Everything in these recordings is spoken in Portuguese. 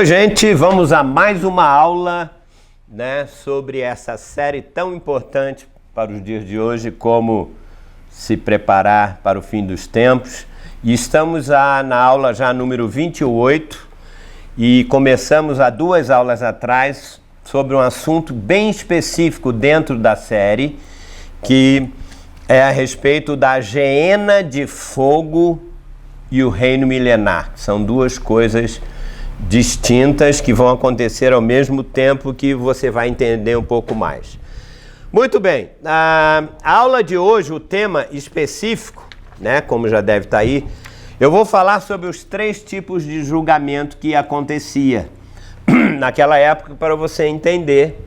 Oi, gente, vamos a mais uma aula, sobre essa série tão importante para os dias de hoje, como se preparar para o fim dos tempos. E estamos na aula já número 28 e começamos há 2 aulas atrás sobre um assunto bem específico dentro da série, que é a respeito da geena de fogo e o reino milenar. São 2 coisas distintas que vão acontecer ao mesmo tempo, que você vai entender um pouco mais. Muito bem, a aula de hoje, o tema específico, como já deve estar aí, eu vou falar sobre os 3 tipos de julgamento que acontecia naquela época, para você entender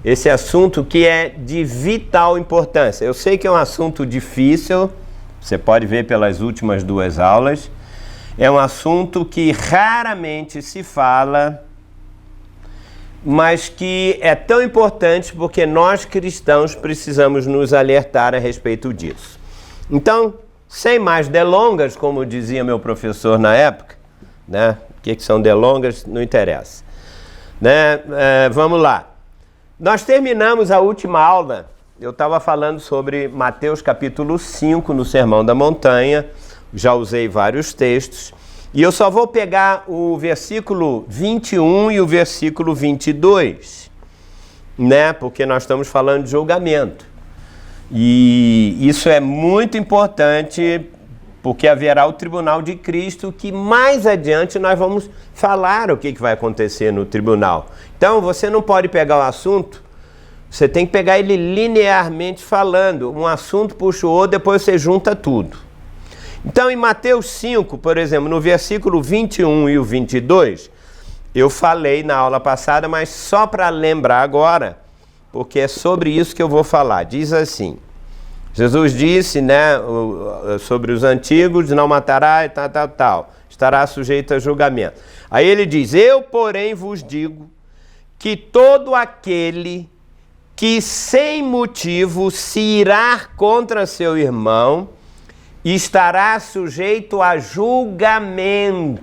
esse assunto que é de vital importância. Eu sei que é um assunto difícil, você pode ver pelas últimas 2 aulas. É um assunto que raramente se fala, mas que é tão importante porque nós cristãos precisamos nos alertar a respeito disso. Então, sem mais delongas, como dizia meu professor na época, o que são delongas não interessa. Vamos lá. Nós terminamos a última aula, eu estava falando sobre Mateus capítulo 5 no Sermão da Montanha. Já usei vários textos, e eu só vou pegar o versículo 21 e o versículo 22, porque nós estamos falando de julgamento. E isso é muito importante, porque haverá o tribunal de Cristo, que mais adiante nós vamos falar o que vai acontecer no tribunal. Então, você não pode pegar o assunto, você tem que pegar ele linearmente falando. Um assunto puxa o outro, depois você junta tudo. Então, em Mateus 5, por exemplo, no versículo 21 e o 22, eu falei na aula passada, mas só para lembrar agora, porque é sobre isso que eu vou falar. Diz assim, Jesus disse, sobre os antigos, não matará e tal, estará sujeito a julgamento. Aí ele diz, eu, porém, vos digo que todo aquele que sem motivo se irá contra seu irmão estará sujeito a julgamento.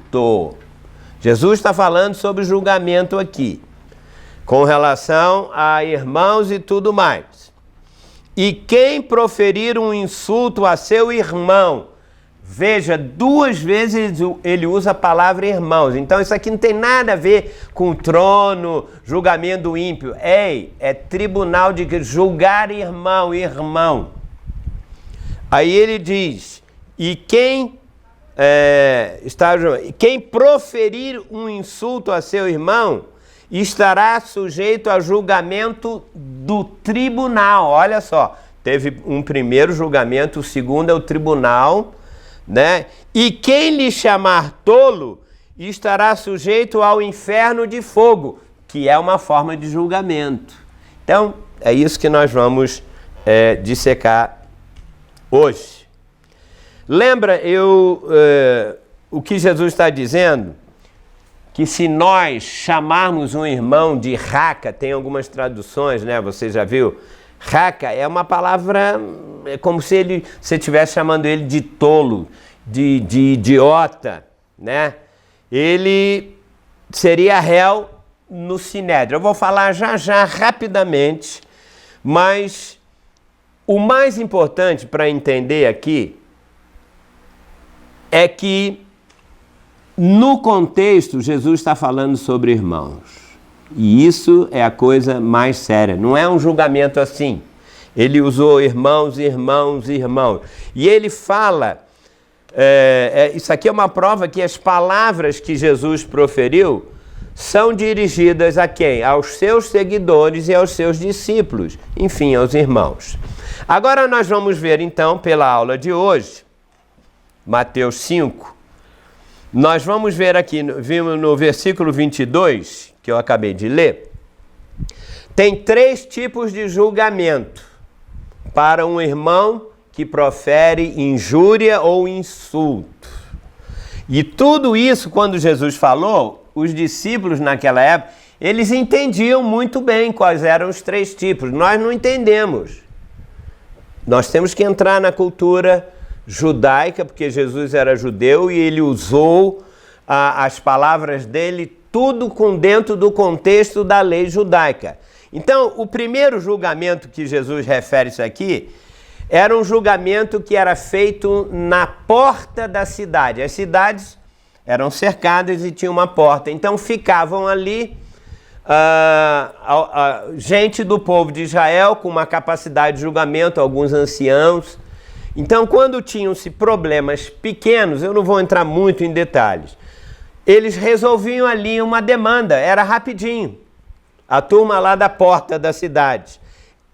Jesus está falando sobre julgamento aqui, com relação a irmãos e tudo mais. E quem proferir um insulto a seu irmão, veja, 2 vezes ele usa a palavra irmãos. Então isso aqui não tem nada a ver com o trono, julgamento do ímpio. É tribunal de julgar irmão. Aí ele diz, e quem proferir um insulto a seu irmão, estará sujeito a julgamento do tribunal. Olha só, teve um primeiro julgamento, o segundo é o tribunal, E quem lhe chamar tolo, estará sujeito ao inferno de fogo, que é uma forma de julgamento. Então, é isso que nós vamos dissecar hoje. Lembra o que Jesus está dizendo? Que se nós chamarmos um irmão de raca, tem algumas traduções, você já viu? Raca é uma palavra, é como se você estivesse chamando ele de tolo, de idiota, Ele seria réu no Sinédrio. Eu vou falar já rapidamente, mas o mais importante para entender aqui é que, no contexto, Jesus está falando sobre irmãos. E isso é a coisa mais séria. Não é um julgamento assim. Ele usou irmãos. E ele fala, isso aqui é uma prova que as palavras que Jesus proferiu são dirigidas a quem? Aos seus seguidores e aos seus discípulos. Enfim, aos irmãos. Agora nós vamos ver então, pela aula de hoje, Mateus 5, nós vamos ver aqui, vimos no versículo 22, que eu acabei de ler, tem 3 tipos de julgamento para um irmão que profere injúria ou insulto. E tudo isso, quando Jesus falou, os discípulos naquela época, eles entendiam muito bem quais eram os 3 tipos. Nós não entendemos. Nós temos que entrar na cultura judaica, porque Jesus era judeu e ele usou as palavras dele tudo dentro do contexto da lei judaica. Então, o primeiro julgamento que Jesus refere isso aqui era um julgamento que era feito na porta da cidade. As cidades eram cercadas e tinha uma porta. Então, ficavam ali gente do povo de Israel com uma capacidade de julgamento, alguns anciãos. Então, quando tinham-se problemas pequenos, eu não vou entrar muito em detalhes, eles resolviam ali uma demanda, era rapidinho. A turma lá da porta da cidade.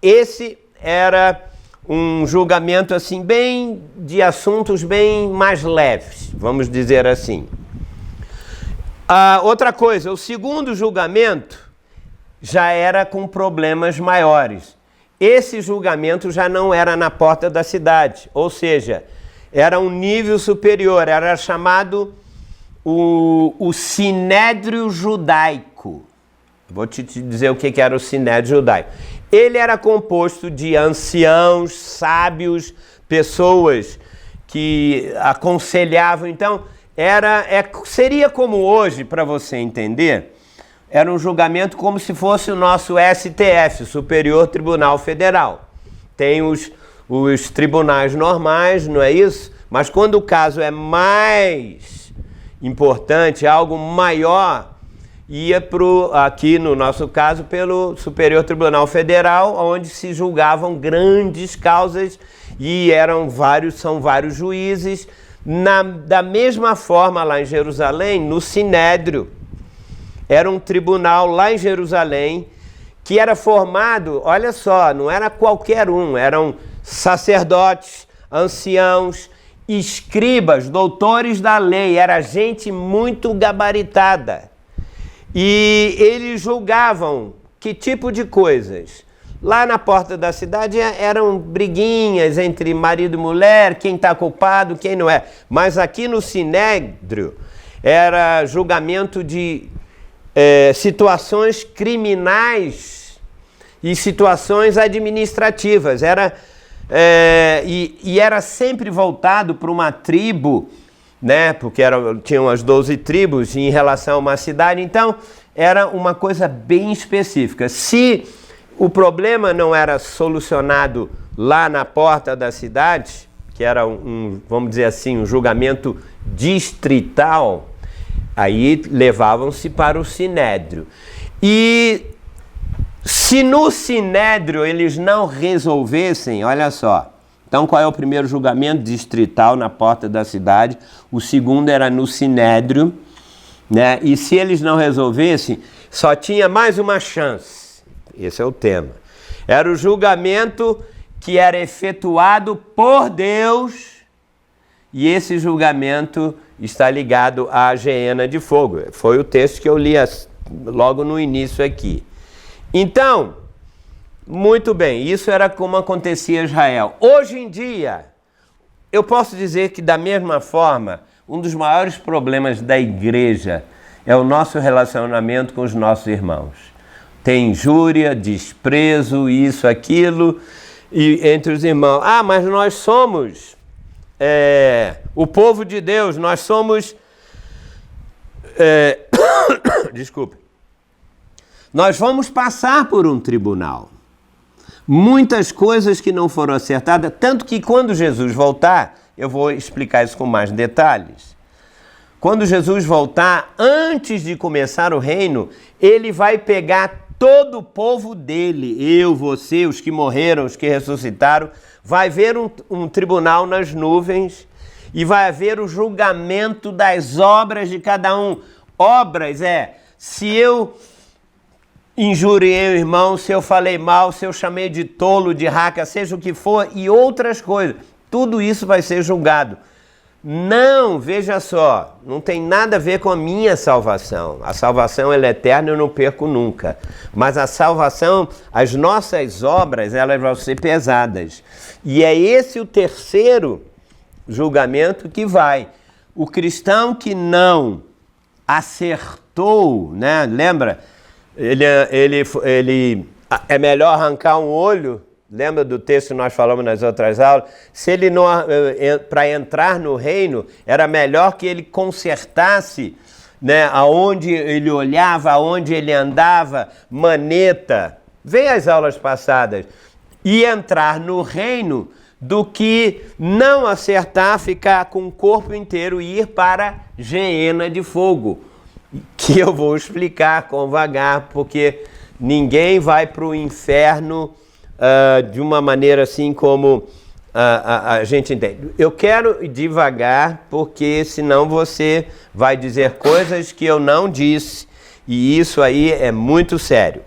Esse era um julgamento assim, bem de assuntos bem mais leves, vamos dizer assim. Outra coisa, o segundo julgamento já era com problemas maiores. Esse julgamento já não era na porta da cidade, ou seja, era um nível superior, era chamado o Sinédrio Judaico. Vou te dizer o que era o Sinédrio Judaico. Ele era composto de anciãos, sábios, pessoas que aconselhavam. Então, seria como hoje, para você entender, era um julgamento como se fosse o nosso STF, Superior Tribunal Federal. Tem os tribunais normais, não é isso? Mas quando o caso é mais importante, algo maior, ia aqui no nosso caso pelo Superior Tribunal Federal, onde se julgavam grandes causas e são vários juízes. Da mesma forma lá em Jerusalém, no Sinédrio, era um tribunal lá em Jerusalém que era formado, olha só, não era qualquer um, eram sacerdotes, anciãos, escribas, doutores da lei, era gente muito gabaritada. E eles julgavam que tipo de coisas? Lá na porta da cidade eram briguinhas entre marido e mulher, quem está culpado, quem não é. Mas aqui no Sinédrio era julgamento de situações criminais e situações administrativas. Era sempre voltado para uma tribo, né? Porque tinham as 12 tribos em relação a uma cidade, então era uma coisa bem específica. Se o problema não era solucionado lá na porta da cidade, que era vamos dizer assim, um julgamento distrital, aí levavam-se para o Sinédrio. E se no Sinédrio eles não resolvessem, olha só, então qual é o primeiro julgamento distrital na porta da cidade? O segundo era no Sinédrio, né? E se eles não resolvessem, só tinha mais uma chance. Esse é o tema. Era o julgamento que era efetuado por Deus, e esse julgamento está ligado à geena de fogo. Foi o texto que eu li logo no início aqui. Então, muito bem, isso era como acontecia em Israel. Hoje em dia, eu posso dizer que da mesma forma, um dos maiores problemas da igreja é o nosso relacionamento com os nossos irmãos. Tem injúria, desprezo, isso, aquilo, e entre os irmãos. Mas nós somos o povo de Deus, nós somos... Desculpe. Nós vamos passar por um tribunal. Muitas coisas que não foram acertadas, tanto que quando Jesus voltar, eu vou explicar isso com mais detalhes. Quando Jesus voltar, antes de começar o reino, ele vai pegar todo o povo dele, eu, você, os que morreram, os que ressuscitaram, vai haver um tribunal nas nuvens e vai haver o julgamento das obras de cada um. Obras se eu injuriei o irmão, se eu falei mal, se eu chamei de tolo, de raca, seja o que for, e outras coisas. Tudo isso vai ser julgado. Não, veja só, não tem nada a ver com a minha salvação. A salvação ela é eterna, eu não perco nunca. Mas a salvação, as nossas obras, elas vão ser pesadas. E é esse o terceiro julgamento que vai. O cristão que não acertou, né? Lembra? Ele é melhor arrancar um olho, lembra do texto que nós falamos nas outras aulas? Se ele não, para entrar no reino, era melhor que ele consertasse né, aonde ele olhava, aonde ele andava, maneta. Veja as aulas passadas. E entrar no reino do que não acertar, ficar com o corpo inteiro e ir para geena de fogo. Que eu vou explicar com vagar, porque ninguém vai para o inferno de uma maneira assim como a gente entende. Eu quero ir devagar, porque senão você vai dizer coisas que eu não disse, e isso aí é muito sério.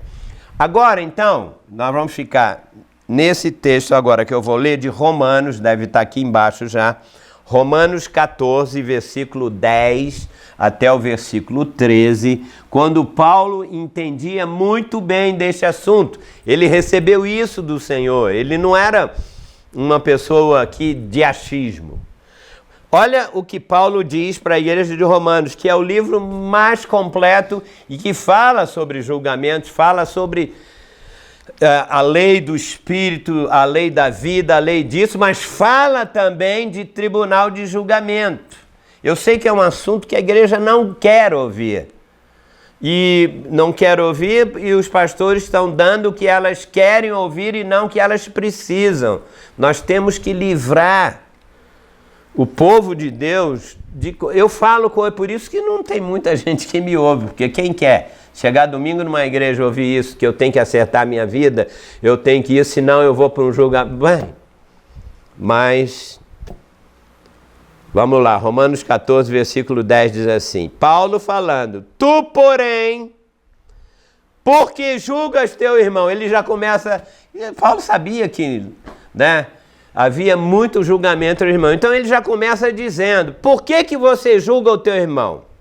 Agora, então, nós vamos ficar nesse texto agora que eu vou ler de Romanos, deve estar aqui embaixo já, Romanos 14, versículo 10 até o versículo 13, quando Paulo entendia muito bem deste assunto. Ele recebeu isso do Senhor, ele não era uma pessoa aqui de achismo. Olha o que Paulo diz para a igreja de Romanos, que é o livro mais completo e que fala sobre julgamentos, fala sobre a lei do Espírito, a lei da vida, a lei disso, mas fala também de tribunal de julgamento. Eu sei que é um assunto que a igreja não quer ouvir. E não quer ouvir, e os pastores estão dando o que elas querem ouvir e não o que elas precisam. Nós temos que livrar o povo de Deus. Eu falo, por isso que não tem muita gente que me ouve, porque quem quer chegar domingo numa igreja e ouvir isso, que eu tenho que acertar a minha vida, eu tenho que ir, senão eu vou para um julgamento. Bem, mas vamos lá, Romanos 14, versículo 10 diz assim, Paulo falando, tu, porém, porque julgas teu irmão? Ele já começa, Paulo sabia que, né, havia muito julgamento entre irmãos, então ele já começa dizendo, por que você julga o teu irmão?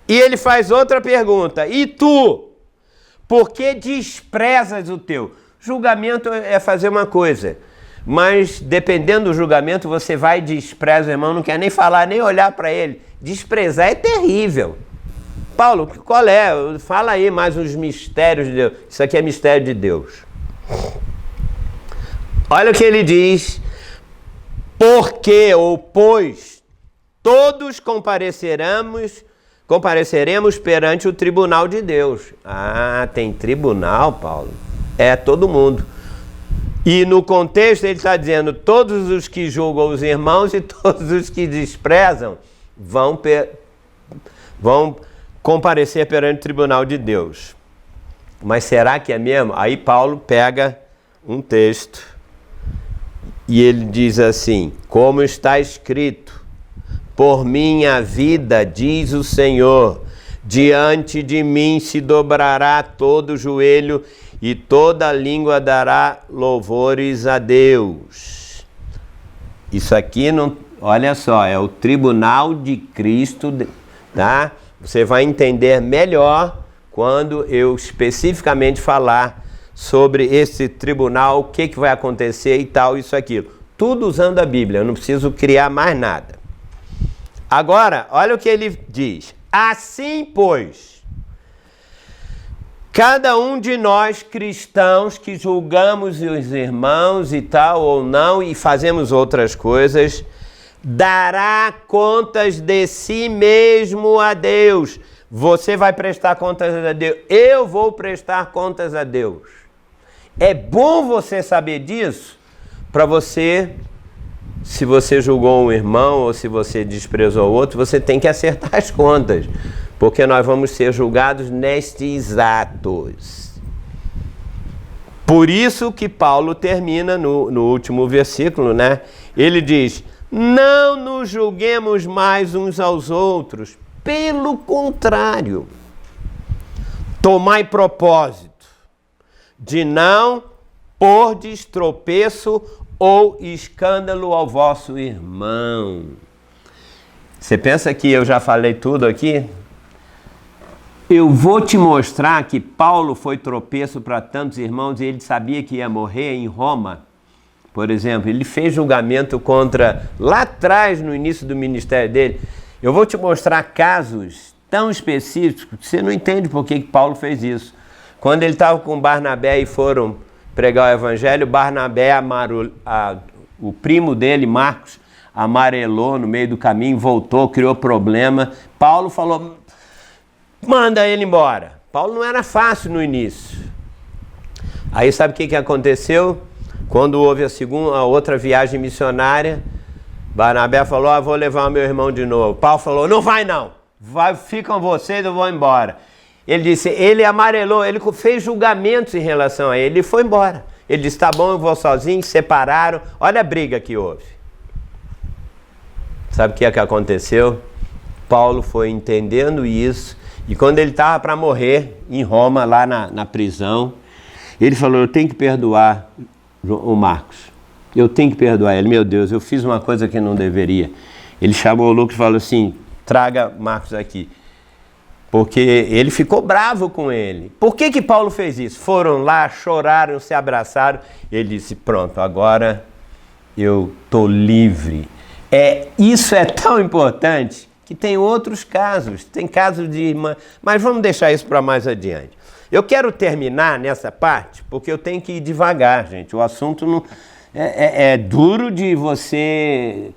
E ele faz outra pergunta, e tu, por que desprezas o teu? Julgamento é fazer uma coisa, mas dependendo do julgamento, você vai e despreza o irmão, não quer nem falar, nem olhar para ele. Desprezar é terrível. Paulo, qual é? Fala aí mais uns mistérios de Deus. Isso aqui é mistério de Deus. Olha o que ele diz. Porque, ou pois, todos compareceremos perante o tribunal de Deus. Ah, tem tribunal, Paulo? É, todo mundo. E no contexto ele está dizendo, todos os que julgam os irmãos e todos os que desprezam vão comparecer perante o tribunal de Deus. Mas será que é mesmo? Aí Paulo pega um texto e ele diz assim, como está escrito, por minha vida, diz o Senhor, diante de mim se dobrará todo o joelho e toda língua dará louvores a Deus. Isso aqui, não, olha só, é o tribunal de Cristo, tá? Você vai entender melhor quando eu especificamente falar sobre esse tribunal, o que vai acontecer e tal, isso, aquilo. Tudo usando a Bíblia, eu não preciso criar mais nada. Agora, olha o que ele diz. Assim, pois, cada um de nós cristãos que julgamos os irmãos e tal ou não e fazemos outras coisas, dará contas de si mesmo a Deus. Você vai prestar contas a Deus. Eu vou prestar contas a Deus. É bom você saber disso para você, se você julgou um irmão ou se você desprezou outro, você tem que acertar as contas. Porque nós vamos ser julgados nestes atos. Por isso que Paulo termina no último versículo, né? Ele diz, não nos julguemos mais uns aos outros. Pelo contrário, tomai propósito de não pôr de tropeço ou escândalo ao vosso irmão. Você pensa que eu já falei tudo aqui? Eu vou te mostrar que Paulo foi tropeço para tantos irmãos e ele sabia que ia morrer em Roma. Por exemplo, ele fez julgamento contra, lá atrás, no início do ministério dele. Eu vou te mostrar casos tão específicos que você não entende por que Paulo fez isso. Quando ele estava com Barnabé e foram pregar o evangelho, Barnabé, o primo dele, Marcos, amarelou no meio do caminho, voltou, criou problema. Paulo falou, manda ele embora. Paulo não era fácil no início. Aí sabe o que aconteceu? Quando houve a outra viagem missionária, Barnabé falou, vou levar meu irmão de novo. Paulo falou, não vai não, ficam vocês, eu vou embora. Ele disse, ele amarelou, ele fez julgamentos em relação a ele, ele foi embora. Ele disse, tá bom, eu vou sozinho, separaram. Olha a briga que houve. Sabe o que aconteceu? Paulo foi entendendo isso, e quando ele estava para morrer, em Roma, lá na prisão, ele falou, eu tenho que perdoar o Marcos. Eu tenho que perdoar ele. Meu Deus, eu fiz uma coisa que não deveria. Ele chamou o Lucas e falou assim, traga Marcos aqui. Porque ele ficou bravo com ele. Por que Paulo fez isso? Foram lá, choraram, se abraçaram. Ele disse, pronto, agora eu estou livre. Isso é tão importante que tem outros casos. Tem casos de irmã, mas vamos deixar isso para mais adiante. Eu quero terminar nessa parte, porque eu tenho que ir devagar, gente. O assunto não é duro de você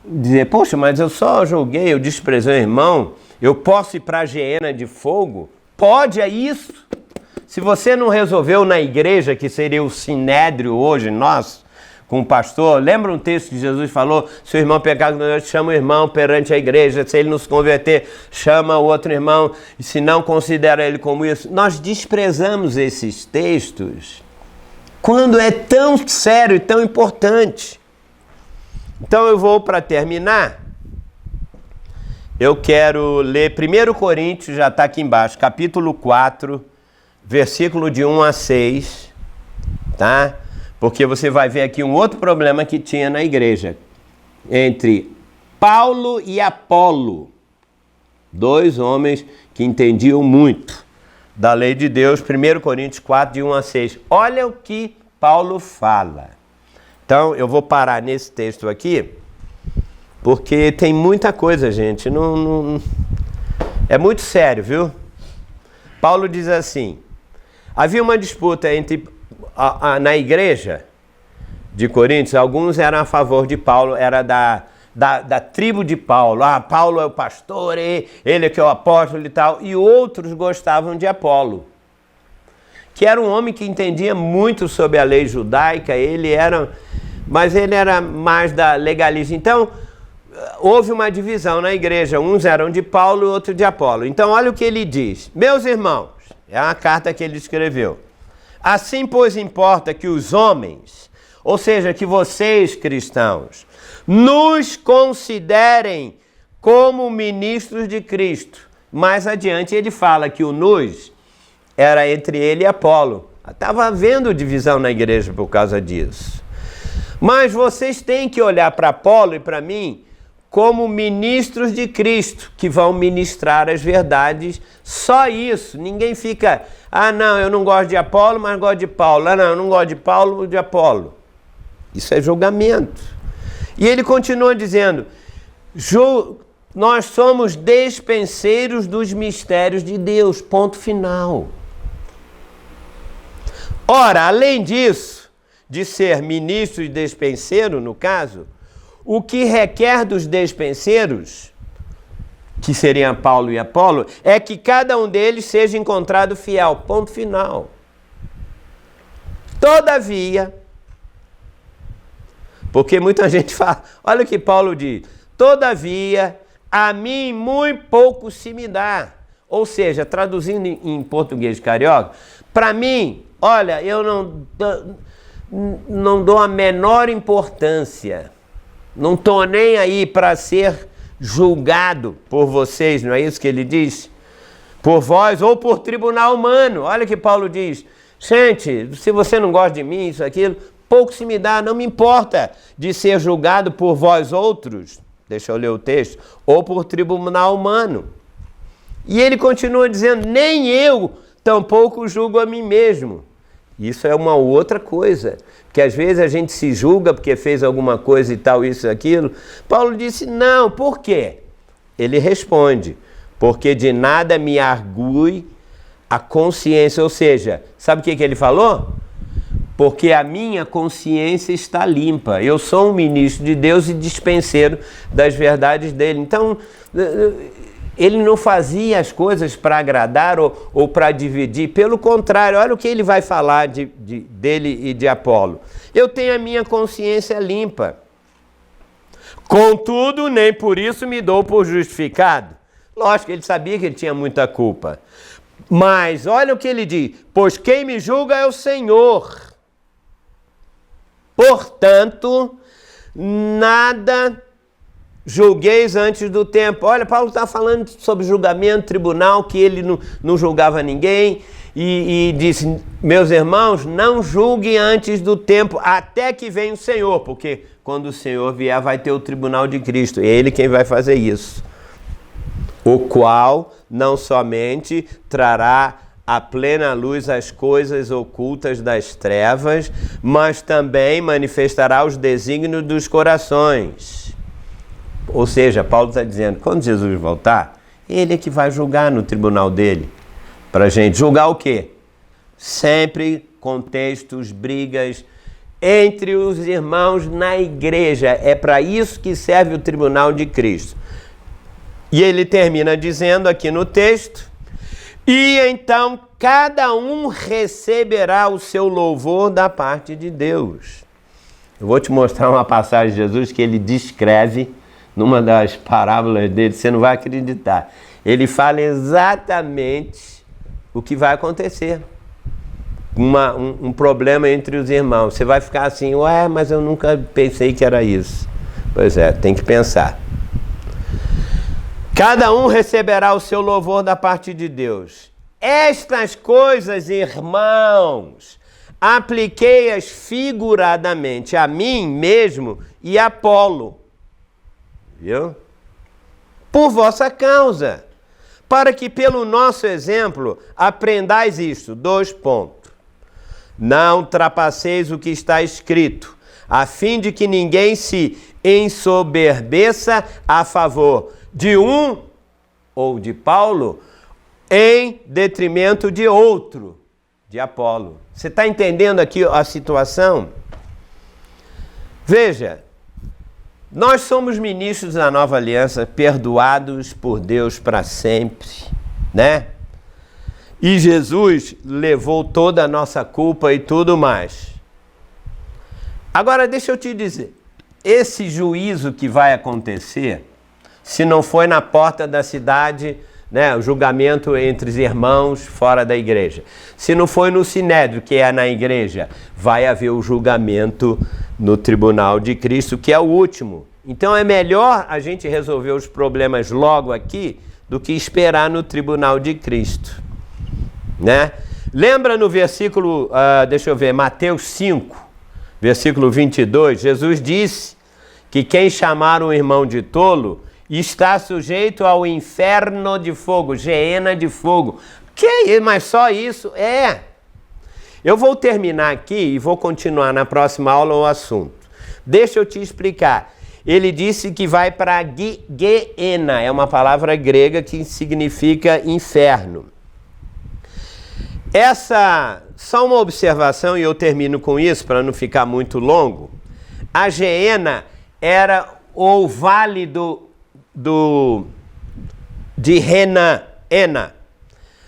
dizer, poxa, mas eu só julguei, eu desprezei o irmão. Eu posso ir para a geena de fogo? Pode, é isso. Se você não resolveu na igreja, que seria o sinédrio hoje, nós, com o pastor, lembra um texto que Jesus falou, se o irmão pecar, chama o irmão perante a igreja, se ele não se converter, chama o outro irmão, e se não considera ele como isso. Nós desprezamos esses textos quando é tão sério e tão importante. Então eu vou, para terminar, eu quero ler 1 Coríntios, já está aqui embaixo, capítulo 4, versículo de 1 a 6, tá? Porque você vai ver aqui um outro problema que tinha na igreja, entre Paulo e Apolo, dois homens que entendiam muito da lei de Deus. 1 Coríntios 4, de 1 a 6. Olha o que Paulo fala. Então, eu vou parar nesse texto aqui, porque tem muita coisa, gente. É muito sério, viu? Paulo diz assim, havia uma disputa na igreja de Coríntios, alguns eram a favor de Paulo, era da tribo de Paulo. Paulo é o pastor, ele é que é o apóstolo e tal, e outros gostavam de Apolo, que era um homem que entendia muito sobre a lei judaica, mas ele era mais da legalismo. Então, houve uma divisão na igreja, uns eram de Paulo e outros de Apolo. Então, olha o que ele diz. Meus irmãos, é uma carta que ele escreveu. Assim, pois, importa que os homens, ou seja, que vocês, cristãos, nos considerem como ministros de Cristo. Mais adiante ele fala que o nos era entre ele e Apolo. Estava havendo divisão na igreja por causa disso. Mas vocês têm que olhar para Apolo e para mim como ministros de Cristo, que vão ministrar as verdades, só isso. Ninguém fica, não, eu não gosto de Apolo, mas gosto de Paulo. Não, eu não gosto de Paulo, de Apolo. Isso é julgamento. E ele continua dizendo, nós somos despenseiros dos mistérios de Deus, ponto final. Ora, além disso, de ser ministro e despenseiro, no caso, o que requer dos despenseiros, que seriam Paulo e Apolo, é que cada um deles seja encontrado fiel, ponto final. Todavia, porque muita gente fala, olha o que Paulo diz, todavia, a mim muito pouco se me dá. Ou seja, traduzindo em português carioca, para mim, olha, eu não dou a menor importância, não estou nem aí para ser julgado por vocês, não é isso que ele diz? Por vós ou por tribunal humano. Olha o que Paulo diz. Gente, se você não gosta de mim, isso, aquilo, pouco se me dá, não me importa de ser julgado por vós outros, deixa eu ler o texto, ou por tribunal humano. E ele continua dizendo, nem eu tampouco julgo a mim mesmo. Isso é uma outra coisa, porque às vezes a gente se julga porque fez alguma coisa e tal, isso e aquilo. Paulo disse, não, por quê? Ele responde, porque de nada me argue a consciência, ou seja, sabe o que ele falou? porque a minha consciência está limpa. Eu sou um ministro de Deus e dispenseiro das verdades dele. Então, ele não fazia as coisas para agradar ou para dividir. Pelo contrário, olha o que ele vai falar dele e de Apolo. Eu tenho a minha consciência limpa. Contudo, nem por isso me dou por justificado. Lógico, ele sabia que ele tinha muita culpa. Mas olha o que ele diz. Pois quem me julga é o Senhor. Portanto, nada julgueis antes do tempo. Olha, Paulo está falando sobre julgamento, tribunal, que ele não julgava ninguém. E disse, meus irmãos, não julguem antes do tempo, até que venha o Senhor. Porque quando o Senhor vier, vai ter o tribunal de Cristo. É Ele quem vai fazer isso. O qual não somente trará à plena luz as coisas ocultas das trevas, mas também manifestará os desígnios dos corações. Ou seja, Paulo está dizendo, quando Jesus voltar, Ele é que vai julgar no tribunal dele. Para a gente julgar o quê? Sempre contextos, brigas entre os irmãos na igreja. É para isso que serve o tribunal de Cristo. E ele termina dizendo aqui no texto, e então cada um receberá o seu louvor da parte de Deus. Eu vou te mostrar uma passagem de Jesus que ele descreve numa das parábolas dele, você não vai acreditar. Ele fala exatamente o que vai acontecer. Um problema entre os irmãos. Você vai ficar assim, ué, mas eu nunca pensei que era isso. Pois é, tem que pensar. Cada um receberá o seu louvor da parte de Deus. Estas coisas, irmãos, apliquei-as figuradamente a mim mesmo e a Apolo. Viu? Por vossa causa, para que pelo nosso exemplo aprendais isto. 2 pontos. Não trapaceis o que está escrito, a fim de que ninguém se ensoberbeça a favor de um ou de Paulo em detrimento de outro, de Apolo. Você está entendendo aqui a situação? Veja, nós somos ministros da nova aliança, perdoados por Deus para sempre, né? E Jesus levou toda a nossa culpa e tudo mais. Agora, deixa eu te dizer, esse juízo que vai acontecer, se não foi na porta da cidade, né, o julgamento entre os irmãos fora da igreja, se não foi no Sinédrio, que é na igreja, vai haver o julgamento no tribunal de Cristo, que é o último. Então é melhor a gente resolver os problemas logo aqui do que esperar no tribunal de Cristo, né? Lembra no versículo, Mateus 5, versículo 22, Jesus disse que quem chamar um irmão de tolo está sujeito ao inferno de fogo, geena de fogo. Mas só isso? É. Eu vou terminar aqui e vou continuar na próxima aula o assunto. Deixa eu te explicar. Ele disse que vai para Geena, é uma palavra grega que significa inferno. Só uma observação, e eu termino com isso para não ficar muito longo. A Geena era o vale de Ena.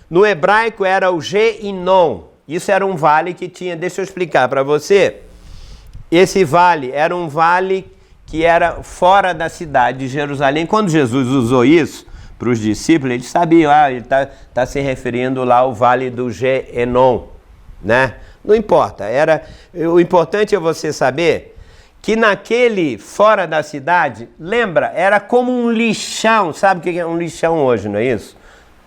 No hebraico era o Geinom. Isso era um vale que tinha, deixa eu explicar para você. Esse vale era um vale que era fora da cidade de Jerusalém. Quando Jesus usou isso para os discípulos, eles sabiam, ele está se referindo lá ao vale do Geinom, né? Não importa, o importante é você saber que naquele fora da cidade, lembra, era como um lixão. Sabe o que é um lixão hoje, não é isso?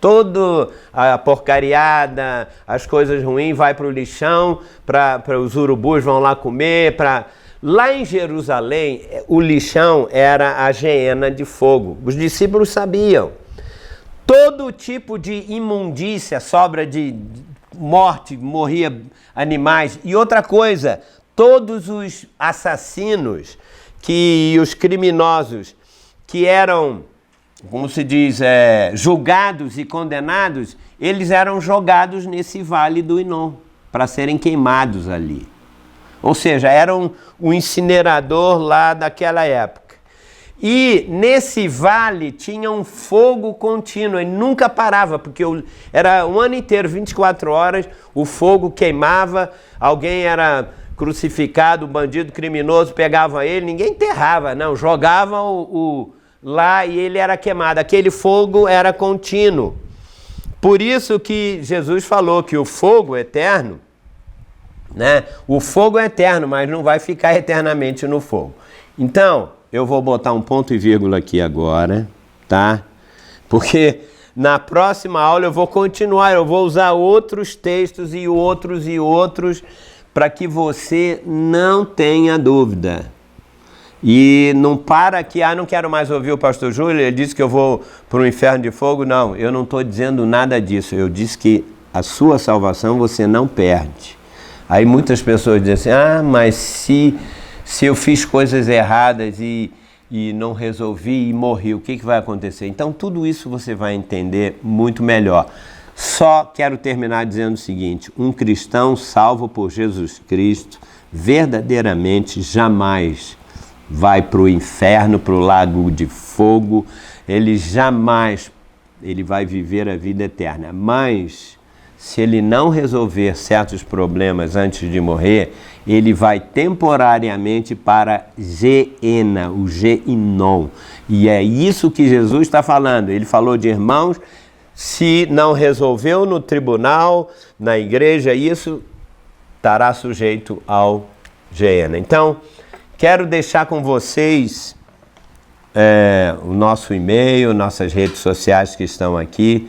Toda a porcariada, as coisas ruins vai para o lixão, para os urubus vão lá comer. Lá em Jerusalém, o lixão era a geena de fogo. Os discípulos sabiam. Todo tipo de imundícia, sobra de morte, morria animais. E outra coisa, todos os assassinos e os criminosos que eram, como se diz, julgados e condenados, eles eram jogados nesse vale do Inom para serem queimados ali. Ou seja, era um incinerador lá daquela época. E nesse vale tinha um fogo contínuo, ele nunca parava, porque era um ano inteiro, 24 horas, o fogo queimava, alguém era crucificado, o bandido criminoso pegava ele, ninguém enterrava, não, jogavam lá e ele era queimado. Aquele fogo era contínuo. Por isso que Jesus falou que o fogo eterno, né? O fogo é eterno, mas não vai ficar eternamente no fogo. Então, eu vou botar um ponto e vírgula aqui agora, tá? Porque na próxima aula eu vou continuar, eu vou usar outros textos e outros, para que você não tenha dúvida. E não para que, não quero mais ouvir o pastor Júlio, ele disse que eu vou para o inferno de fogo. Não, eu não estou dizendo nada disso, eu disse que a sua salvação você não perde. Aí muitas pessoas dizem assim, mas se eu fiz coisas erradas e não resolvi e morri, o que vai acontecer? Então tudo isso você vai entender muito melhor. Só quero terminar dizendo o seguinte, um cristão salvo por Jesus Cristo, verdadeiramente jamais vai para o inferno, para o lago de fogo, ele vai viver a vida eterna. Mas se ele não resolver certos problemas antes de morrer, ele vai temporariamente para Geena, o Geinom. E é isso que Jesus está falando. Ele falou de irmãos, se não resolveu no tribunal, na igreja, isso estará sujeito ao Geena. Então, quero deixar com vocês o nosso e-mail, nossas redes sociais que estão aqui.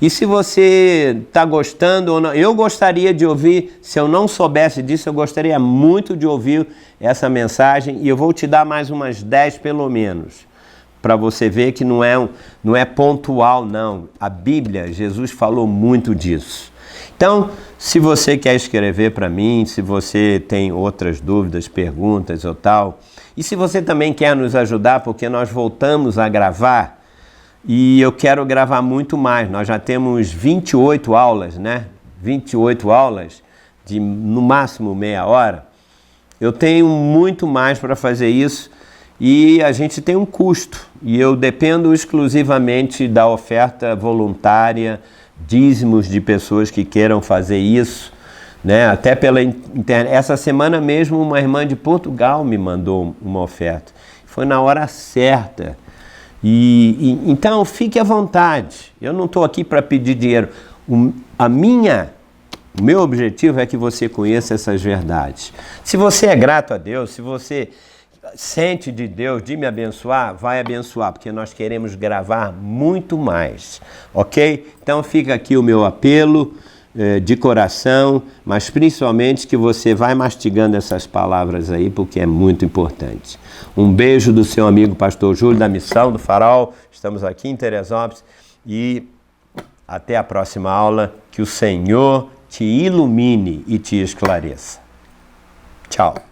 E se você está gostando ou não, eu gostaria de ouvir, se eu não soubesse disso, eu gostaria muito de ouvir essa mensagem e eu vou te dar mais umas 10 pelo menos, para você ver que não é pontual, não. A Bíblia, Jesus falou muito disso. Então, se você quer escrever para mim, se você tem outras dúvidas, perguntas ou tal, e se você também quer nos ajudar, porque nós voltamos a gravar, e eu quero gravar muito mais. Nós já temos 28 aulas, né? 28 aulas de no máximo meia hora. Eu tenho muito mais para fazer isso e a gente tem um custo. E eu dependo exclusivamente da oferta voluntária, dízimos de pessoas que queiram fazer isso, né? Até pela internet. Essa semana mesmo uma irmã de Portugal me mandou uma oferta. Foi na hora certa. Então fique à vontade, eu não estou aqui para pedir dinheiro, o meu objetivo é que você conheça essas verdades. Se você é grato a Deus, se você sente de Deus de me abençoar, vai abençoar, porque nós queremos gravar muito mais, ok? Então fica aqui o meu apelo de coração, mas principalmente que você vai mastigando essas palavras aí, porque é muito importante. Um beijo do seu amigo pastor Júlio da Missão do Farol, estamos aqui em Teresópolis e até a próxima aula, que o Senhor te ilumine e te esclareça. Tchau.